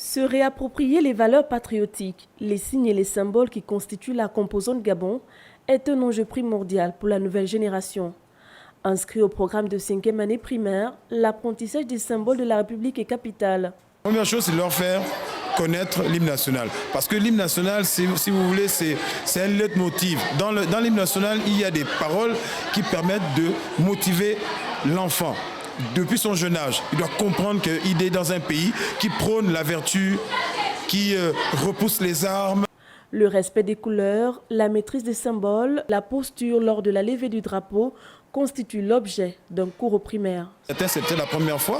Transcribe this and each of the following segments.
Se réapproprier les valeurs patriotiques, les signes et les symboles qui constituent la composante Gabon est un enjeu primordial pour la nouvelle génération. Inscrit au programme de 5e année primaire, l'apprentissage des symboles de la République est capital. La première chose, c'est leur faire connaître l'hymne national. Parce que l'hymne national, si vous voulez, c'est un leitmotiv. Dans l'hymne national, il y a des paroles qui permettent de motiver l'enfant. Depuis son jeune âge, il doit comprendre qu'il est dans un pays qui prône la vertu, qui repousse les armes. Le respect des couleurs, la maîtrise des symboles, la posture lors de la levée du drapeau constituent l'objet d'un cours au primaire. C'était la première fois.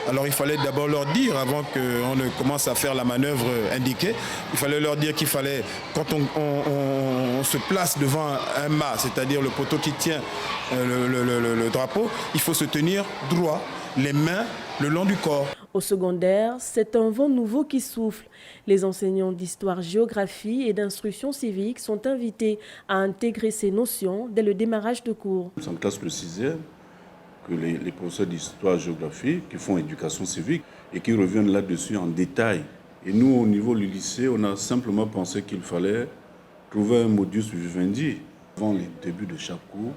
Alors il fallait d'abord leur dire, avant qu'on ne commence à faire la manœuvre indiquée, il fallait leur dire qu'il fallait, quand on se place devant un mât, c'est-à-dire le poteau qui tient le drapeau, il faut se tenir droit, les mains le long du corps. Au secondaire, c'est un vent nouveau qui souffle. Les enseignants d'histoire-géographie et d'instruction civique sont invités à intégrer ces notions dès le démarrage de cours. En classe de 6e, que les professeurs d'histoire-géographie qui font éducation civique et qui reviennent là-dessus en détail. Et nous, au niveau du lycée, on a simplement pensé qu'il fallait trouver un modus vivendi. Avant le début de chaque cours,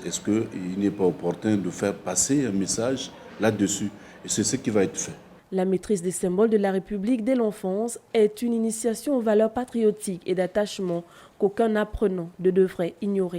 est-ce qu'il n'est pas opportun de faire passer un message là-dessus? Et c'est ce qui va être fait. La maîtrise des symboles de la République dès l'enfance est une initiation aux valeurs patriotiques et d'attachement qu'aucun apprenant ne devrait ignorer.